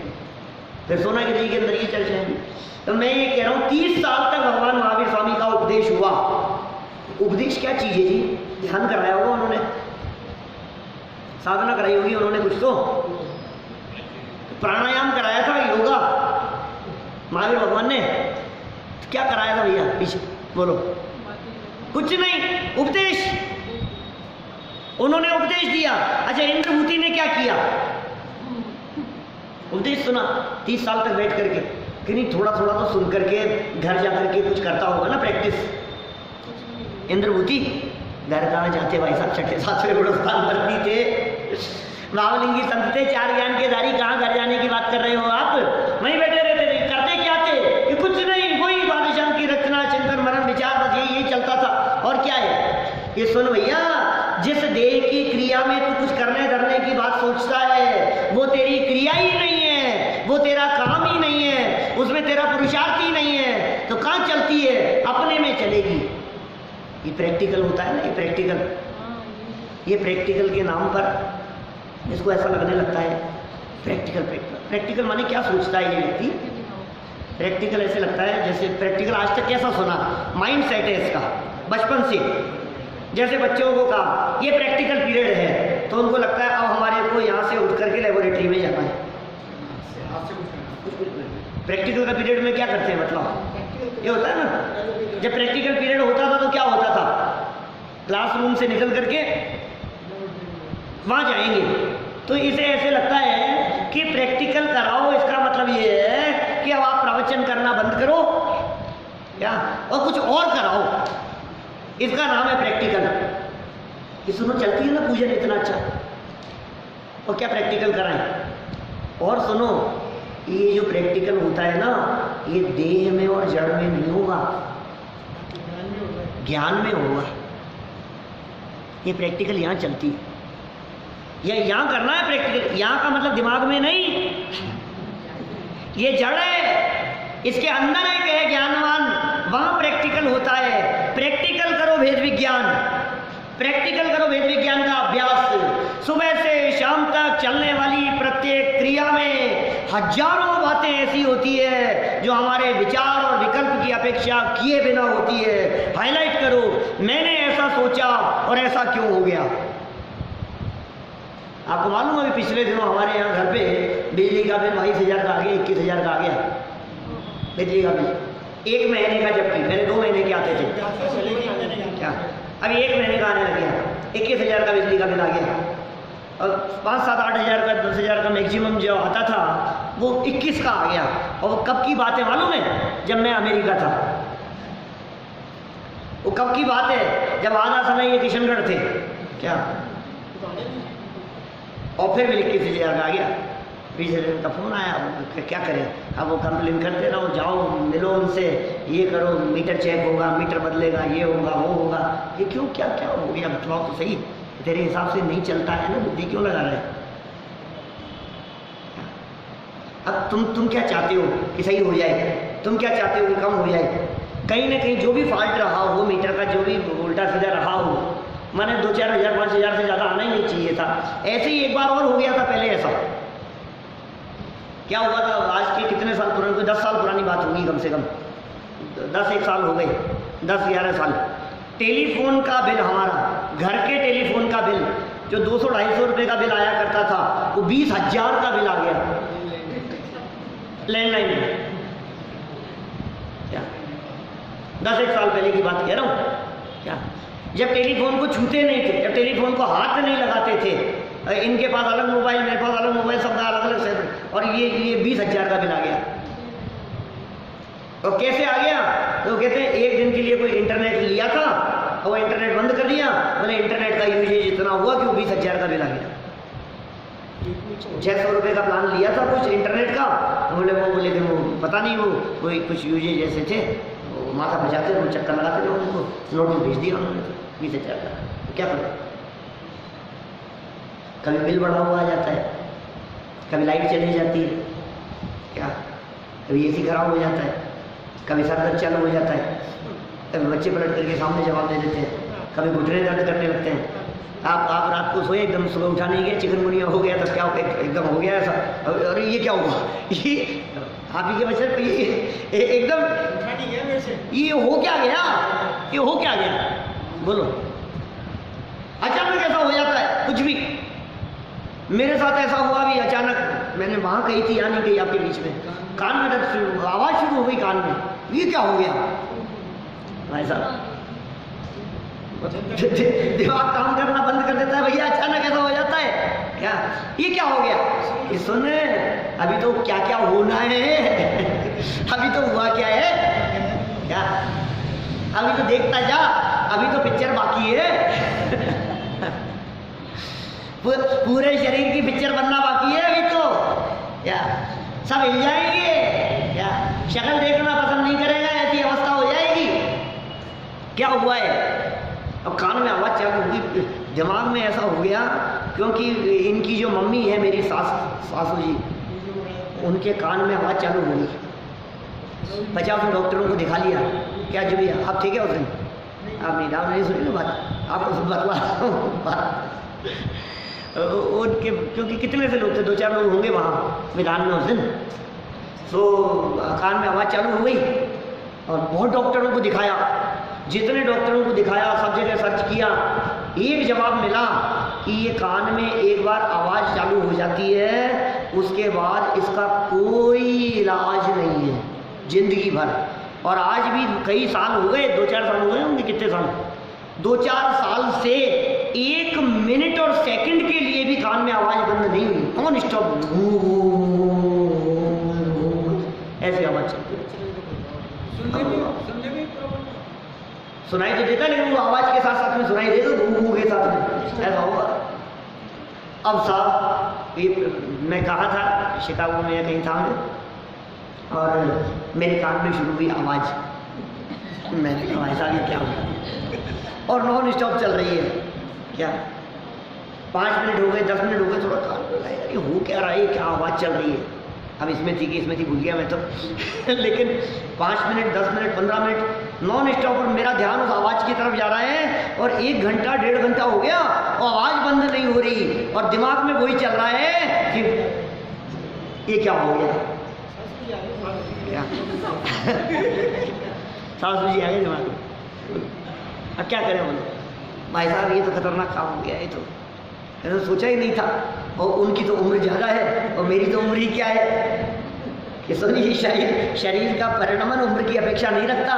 फिर सोनागिरी के अंदर ये चर्चा है। तो मैं ये कह रहा हूँ 30 साल तक भगवान महावीर स्वामी का उपदेश हुआ। उपदेश क्या चीज है जी? ध्यान कराया होगा उन्होंने, साधना कराई होगी उन्होंने कुछ, तो प्राणायाम कराया था, योगा महावीर भगवान ने क्या कराया था भैया पीछे बोलो? कुछ नहीं, उपदेश। उन्होंने उपदेश दिया। अच्छा, इंद्रभूति ने क्या किया? उपदेश सुना 30 साल तक बैठ करके, कि नहीं थोड़ा तो सुन करके घर जा करके कुछ करता होगा ना प्रैक्टिस। इंद्रभूति घर कहाँ जाते भाई साहब, 6-7वें गुणस्थान भर्ती थे, महावलिंगी संत थे, 4 ज्ञान के धारी, कहाँ घर जाने की बात कर रहे हो आप? वहीं बैठे रहते थे। करते क्या थे? कि कुछ नहीं, वही बादशाह की रचना, चिंतन, मनन, विचार, बस यही चलता था। और क्या है ये? सुन भैया, जिस देह की क्रिया में तू कुछ करने धरने की बात सोचता है, वो तेरी क्रिया ही नहीं है, वो तेरा काम ही नहीं है, उसमें तेरा पुरुषार्थ ही नहीं है, तो कहाँ चलती है? अपने में चलेगी। ये प्रैक्टिकल होता है ना, ये प्रैक्टिकल के नाम पर इसको ऐसा लगने लगता है प्रैक्टिकल माने क्या सोचता है ये व्यक्ति? प्रैक्टिकल ऐसे लगता है जैसे प्रैक्टिकल आज तक कैसा सुना, माइंड सेट है इसका बचपन से। जैसे बच्चों को कहा ये प्रैक्टिकल पीरियड है, तो उनको लगता है अब हमारे को यहाँ से उठ करके लेबोरेटरी में जाना है। प्रैक्टिकल का पीरियड में क्या करते हैं, मतलब ये होता है ना, जब प्रैक्टिकल पीरियड होता था तो क्या होता था? क्लासरूम से निकल करके वहाँ जाएंगे। तो इसे ऐसे लगता है कि प्रैक्टिकल कराओ, इसका मतलब ये है कि अब आप प्रवचन करना बंद करो क्या, और कुछ और कराओ, इसका नाम है प्रैक्टिकल। ये सुनो, चलती है ना पूजन इतना अच्छा, और क्या प्रैक्टिकल कराएं? और सुनो, ये जो प्रैक्टिकल होता है ना, ये देह में और जड़ में नहीं होगा, ज्ञान में होगा। ये प्रैक्टिकल यहाँ चलती है, या यहाँ करना है प्रैक्टिकल, यहाँ का मतलब दिमाग में नहीं, ये जड़ है, इसके अंदर एक है ज्ञानवान, वहाँ प्रैक्टिकल होता है। प्रैक्टिकल करो भेद विज्ञान, प्रैक्टिकल करो भेद विज्ञान का अभ्यास। सुबह से शाम तक चलने वाली प्रत्येक क्रिया में हजारों बातें बातें ऐसी होती है जो हमारे विचार और विकल्प की अपेक्षा किए बिना होती है। हाईलाइट करो, मैंने ऐसा सोचा और ऐसा क्यों हो गया। आपको मालूम है अभी पिछले दिनों हमारे यहाँ घर पे बिजली का बिल 22,000 का आ गया, 21,000 का आ गया बिजली का बिल। एक महीने का, जबकि मेरे 2 महीने के आते थे। क्या अभी 1 महीने का आने लग गया, 21,000 का बिजली का बिल आ गया। और 5, 7, 8 हज़ार का, 10,000 का मैक्सिमम जो आता था वो 21 का आ गया। और वो कब की बात है मालूम है? जब मैं अमेरिका था। वो कब की बात है? जब आधा समय ये किशनगढ़ थे। क्या और फिर भी 21,000 का आ गया। पीछे का फ़ोन आया, अब क्या करें, अब वो कंप्लेन करते रहो, जाओ मिलो उनसे, ये करो, मीटर चेक होगा, मीटर बदलेगा, ये होगा वो होगा। ये क्यों, क्या क्या हो गया बताओ तो सही। तेरे हिसाब से नहीं चलता है ना, बुद्धि क्यों लगा रहे? अब तुम क्या चाहते हो कि सही हो जाए? तुम क्या चाहते हो कि कम हो जाए? कहीं ना कहीं जो भी फॉल्ट रहा हो मीटर का, जो भी उल्टा सीधा रहा हो, मैंने 2-4 हज़ार 5 हज़ार से ज़्यादा आना ही नहीं चाहिए था। ऐसे ही एक बार और हो गया था पहले ऐसा। क्या हुआ था? आज के कितने साल पुरानी, कोई 10 साल पुरानी बात होगी कम से कम, 10-1 साल हो गए, 10-11 साल। टेलीफोन का बिल हमारा, घर के टेलीफोन का बिल जो 200-250 रुपये का बिल आया करता था, वो 20,000 का बिल आ गया लैंडलाइन में। क्या 10-1 साल पहले की बात कह रहा हूँ। क्या जब टेलीफोन को छूते नहीं थे, जब टेलीफोन को हाथ नहीं लगाते थे, इनके पास अलग मोबाइल, मेरे पास अलग मोबाइल, सबका अलग अलग सेपरेट, और ये 20,000 का बिल आ गया। और कैसे आ गया? तो कहते हैं 1 दिन के लिए कोई इंटरनेट लिया था और वो इंटरनेट बंद कर दिया, बोले इंटरनेट का यूजेज इतना हुआ कि वो 20,000 का बिल आ गया। 600 रुपये का प्लान लिया था कुछ इंटरनेट का, बोले लेकिन वो पता नहीं, वो कोई कुछ यूजेज ऐसे थे, वो माथा बजाते थे, चक्कर लगाते थे, उनको नोटिस भेज दिया उन्होंने 20,000 का। तो क्या करें? कभी बिल बढ़ा हुआ आ जाता है, कभी लाइट चली जाती है, क्या कभी एसी खराब हो जाता है, कभी सर दर्द चालू हो जाता है, कभी बच्चे पलट करके सामने जवाब दे देते हैं, कभी घुटने दर्द करने लगते हैं। आप रात को सोए, एकदम सुबह उठा नहीं गया, चिकनगुनिया हो गया, तब क्या हो, एकदम हो गया ऐसा, अरे ये क्या हुआ, ये आप ही के बच्चे एकदम ये हो क्या गया, ये हो क्या गया, बोलो। अचानक ऐसा हो जाता है कुछ भी। मेरे साथ ऐसा हुआ भी अचानक, मैंने वहाँ कही थी, यहाँ नहीं कही आपके बीच में, कान में दर्द, आवाज़ शुरू हो गई कान में, ये क्या हो गया भाई साहब? दिमाग काम करना बंद कर देता है भैया, अचानक ऐसा हो जाता है। क्या ये क्या हो गया? ये सुन, अभी तो क्या क्या होना है, अभी तो हुआ क्या है, क्या अभी तो देखता जा, अभी तो पिक्चर बाकी है पूरे शरीर की पिक्चर बनना बाकी है अभी तो। क्या सब हिल जाएंगे, क्या शक्ल देखना पसंद नहीं करेगा, ऐसी अवस्था हो जाएगी। क्या हुआ है? अब कान में आवाज़ चालू होगी, दिमाग में ऐसा हो गया, क्योंकि इनकी जो मम्मी है मेरी सासू जी, उनके कान में आवाज़ चालू हो गई। 50 डॉक्टरों को दिखा लिया। क्या जो भैया आप थे क्या उस दिन? आप नहीं सुनी ना बात, आपको सब बतला रहा हूँ बात। उनके क्योंकि कितने से लोग थे, 2-4 लोग होंगे वहाँ मैदान में उस दिन। तो कान में आवाज़ चालू हो गई और बहुत डॉक्टरों को दिखाया, जितने डॉक्टरों को दिखाया, सब जगह सर्च किया, एक जवाब मिला कि ये कान में एक बार आवाज़ चालू हो जाती है, उसके बाद इसका कोई इलाज नहीं है जिंदगी भर। और आज भी कई साल हो गए, 2-4 साल हो गए होंगे, कितने साल, 2-4 साल से 1 मिनट और सेकंड के लिए भी कान में आवाज़ बंद नहीं हुई, ऑन स्टॉप ऐसी आवाज़ चलती है। सुनाई तो देता, लेकिन वो आवाज़ के साथ साथ में सुनाई दे दो, घू के साथ में ऐसा होगा। अब साहब ये मैं कहा था शिकागो में या कहीं था मैं, और मेरे कान में शुरू हुई आवाज़। मैंने कहा ऐसा भी क्या हुआ, और नॉन स्टॉप चल रही है। क्या 5 मिनट हो गए, 10 मिनट हो गए, थोड़ा कान में लगा ये हो क्या रहा है, क्या आवाज़ चल रही है। अब इसमें थी कि इसमें थी, भूल गया मैं तो लेकिन 5 minute, 10 minute, 15 minute non stop, और मेरा ध्यान उस आवाज़ की तरफ जा रहा है, और 1 घंटा 1.5 घंटा हो गया और आवाज़ बंद नहीं हो रही, और दिमाग में वही चल रहा है कि ये क्या हो गया, जी आ गए। क्या सासू जी आ गए दिमाग में। अब क्या करें बोलो भाई साहब, ये तो खतरनाक काम हो गया, ये तो मैंने तो सोचा ही नहीं था। और उनकी तो उम्र ज़्यादा है और मेरी तो उम्र ही क्या है कि सोनी शरीर का परिणमन उम्र की अपेक्षा नहीं रखता।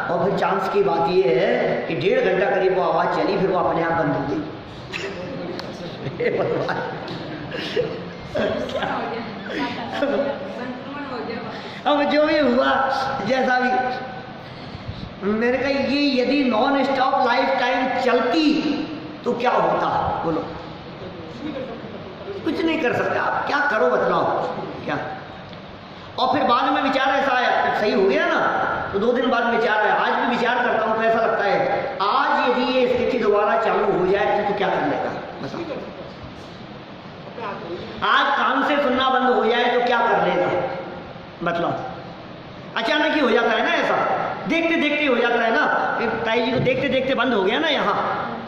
और फिर चांस की बात ये है कि 1.5 घंटा करीब वो आवाज़ चली, फिर वो अपने आप बंद हो गई। हे भगवान, अब जो भी हुआ जैसा भी, मैंने कहा ये यदि नॉन स्टॉप लाइफ टाइम चलती तो क्या होता बोलो? कुछ नहीं कर सकते आप, क्या करो बतलाओ क्या? और फिर बाद में विचार ऐसा आया, सही हो गया ना, तो 2 दिन बाद विचार आया। आज भी विचार करता हूँ तो ऐसा लगता है आज यदि ये स्थिति दोबारा चालू हो जाए तो क्या कर लेगा बताओ? आज कान से सुनना बंद हो जाए तो क्या कर लेगा मतलब? अचानक ही हो जाता है ना ऐसा, देखते देखते हो जाता है ना। ताई जी को देखते देखते बंद हो गया ना यहाँ,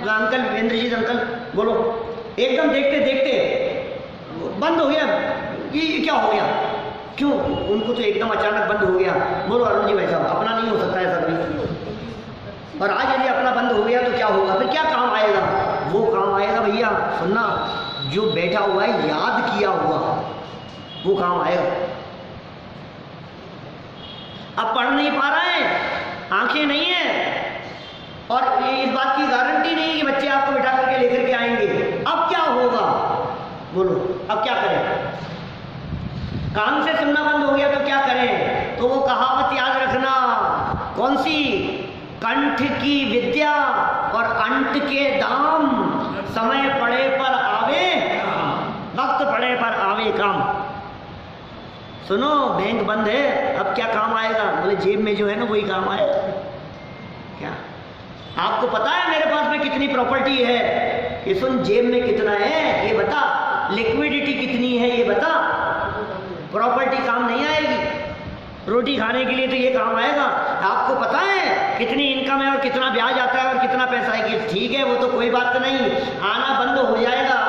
अंकल इंद्रजीत अंकल बोलो, एकदम देखते देखते बंद हो गया। ये क्या हो गया? क्यों? उनको तो एकदम अचानक बंद हो गया। बोलो अरुण जी भाई साहब, अपना नहीं हो सकता है कभी। और आज यदि अपना बंद हो गया तो क्या होगा? फिर क्या काम आएगा? वो काम आएगा भैया सुनना, जो बैठा हुआ है याद किया हुआ वो काम आएगा। अब पढ़ नहीं पा रहा है, आंखें नहीं है, और इस बात की गारंटी नहीं कि बच्चे आपको बिठा करके लेकर के आएंगे। अब क्या होगा बोलो? अब क्या करें? कान से सुनना बंद हो गया तो क्या करें? तो वो कहावत याद रखना, कौन सी? कंठ की विद्या और अंट के दाम, समय पड़े पर आवे, वक्त पड़े पर आवे काम। सुनो, बैंक बंद है, अब क्या काम आएगा? बोले जेब में जो है ना वही काम आएगा। क्या आपको पता है मेरे पास में कितनी प्रॉपर्टी है? ये सुन, जेब में कितना है ये बता, लिक्विडिटी कितनी है ये बता। प्रॉपर्टी काम नहीं आएगी, रोटी खाने के लिए तो ये काम आएगा। आपको पता है कितनी इनकम है और कितना ब्याज आता है और कितना पैसा है कि ठीक है वो तो कोई बात नहीं, आना बंद हो जाएगा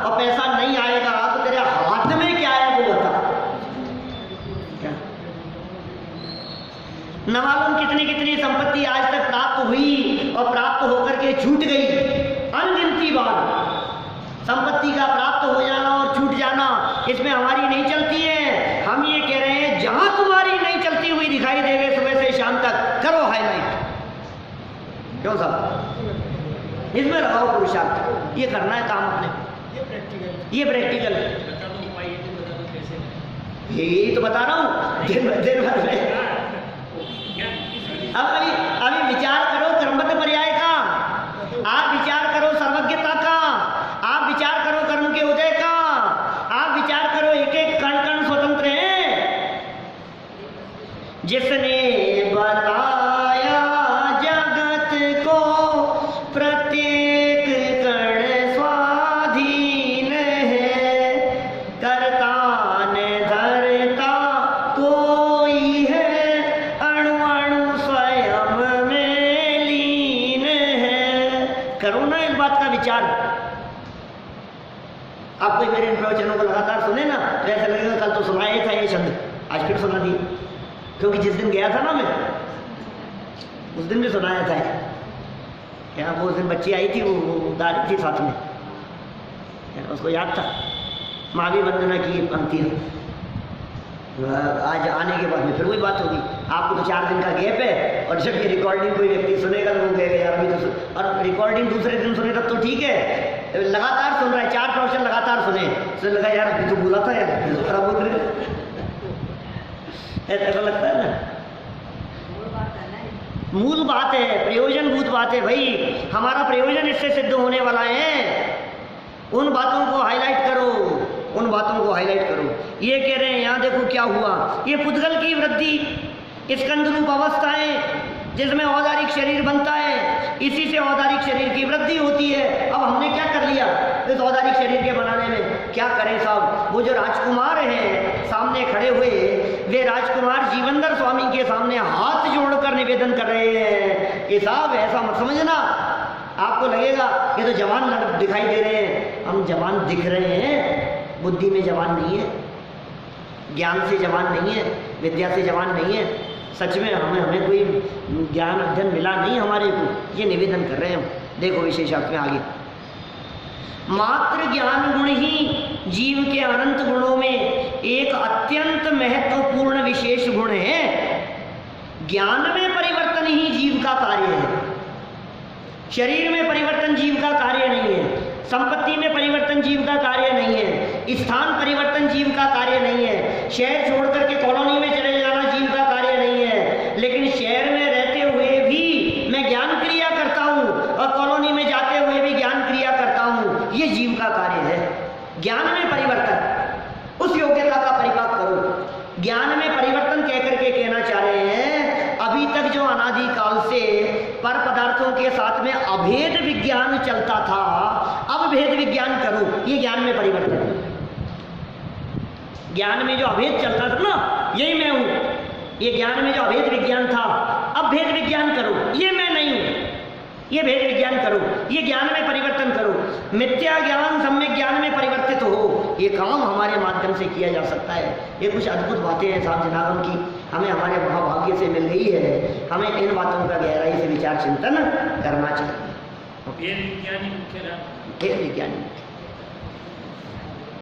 और पैसा नहीं आएगा तो तेरे हाथ में क्या है वो बता। क्या न मालूम कितनी कितनी संपत्ति आज तक प्राप्त हुई और प्राप्त होकर के छूट गई, अनगिनती बार। संपत्ति का प्राप्त हो जाना और छूट जाना इसमें हमारी नहीं चलती है। हम ये कह रहे हैं जहां तुम्हारी नहीं चलती हुई दिखाई देगी सुबह से शाम तक करो हाईलाइट। क्यों साहब? इसमें लगाओ पुरुषार्थ, ये करना है काम अपने, ये प्रैक्टिकल है। यही तो बता रहा हूँ दिन भर में। अब अभी विचार करो कर्मबद्ध पर्याय का, आप विचार करो सर्वज्ञता का, आप विचार करो कर्म के उदय का, आप विचार करो एक एक कण कण स्वतंत्र है। जिसने बताया जगत को प्रत्येक कण स्वाधीन है, करता न धरता कोई है, अणु अणु स्वयं में लीन है। करो ना इस बात का विचार। आप कोई मेरे इन प्रवचनों को लगातार सुने ना तो ऐसा लगेगा कल तो सुनाया था ये शब्द, आज फिर सुना दिया, क्योंकि जिस दिन गया था ना मैं उस दिन भी सुनाया था। क्या वो उस दिन बच्ची आई थी, वो दादी थी साथ में, उसको याद था। माँ भी वंदना की पंक्ति आज आने के बाद में फिर वही बात होगी। आपको तो 4 दिन का गैप है और जब ये रिकॉर्डिंग कोई व्यक्ति सुनेगा तो वो कहेगा यार अभी तो, और रिकॉर्डिंग दूसरे दिन सुने तब तो ठीक है, लगातार सुन रहा है, 4 प्रवचन लगातार सुने तो लगा यार अभी तो बोला था यार, फिर तो खराब बोल रहे। ऐसा लगता है ना, मूल बात है, प्रयोजनभूत बात है भाई, हमारा प्रयोजन इससे सिद्ध होने वाला है। उन बातों को हाईलाइट करो, उन बातों को हाईलाइट करो। ये कह रहे हैं यहाँ देखो क्या हुआ, ये पुद्गल की वृद्धि, स्कंद रूप अवस्थाएं जिसमें औदारिक शरीर बनता है, इसी से औदारिक शरीर की वृद्धि होती है। अब हमने क्या कर लिया इस औदारिक शरीर के बनाने में? क्या करें साहब? वो जो राजकुमार हैं सामने खड़े हुए, वे राजकुमार जीवनधर स्वामी के सामने हाथ जोड़कर निवेदन कर रहे हैं कि साहब ऐसा मत समझना, आपको लगेगा ये तो जवान दिखाई दे रहे हैं। हम जवान दिख रहे हैं, बुद्धि में जवान नहीं है, ज्ञान से जवान नहीं है, विद्या से जवान नहीं है, सच में हमें कोई ज्ञान अध्ययन मिला नहीं हमारे को, ये निवेदन कर रहे हैं हम। देखो विशेषार्थ में आगे, मात्र ज्ञान गुण ही जीव के अनंत गुणों में एक अत्यंत महत्वपूर्ण विशेष गुण है। ज्ञान में परिवर्तन ही जीव का कार्य है। शरीर में परिवर्तन जीव का कार्य नहीं है, संपत्ति में परिवर्तन जीव का कार्य नहीं है, स्थान परिवर्तन जीव का कार्य नहीं है, शहर छोड़ करके कॉलोनी में चले जाना जीव का कार्य नहीं है। लेकिन शहर में रहते हुए भी मैं ज्ञान क्रिया करता हूँ और कॉलोनी में जाते हुए भी ज्ञान क्रिया करता हूँ, ये जीव का कार्य है। ज्ञान में परिवर्तन, उस योग्यता का परिपाक करो। ज्ञान में परिवर्तन कह करके कहना चाह रहे हैं अभी तक जो अनादिकाल से पर पदार्थों के साथ में अभेद विज्ञान चलता था, अब भेद विज्ञान करो, ये ज्ञान में परिवर्तन है। ज्ञान में जो अभेद चलता था ना, यही मैं हूं, ये ज्ञान में जो अभेद विज्ञान था, अब भेद विज्ञान करो, ये मैं नहीं हूं, ये भेद विज्ञान करो, ये ज्ञान में परिवर्तन करो। मिथ्या ज्ञान सम्यक ज्ञान में परिवर्तित हो, ये काम हमारे माध्यम से किया जा सकता है। ये कुछ अद्भुत बातें हैं साहब जनाबों की, हमें हमारे महाभाग्य से मिल गई है। हमें इन बातों का गहराई से विचार चिंतन करना चाहिए। भेद विज्ञानी मुख्य नाम, भेद विज्ञानी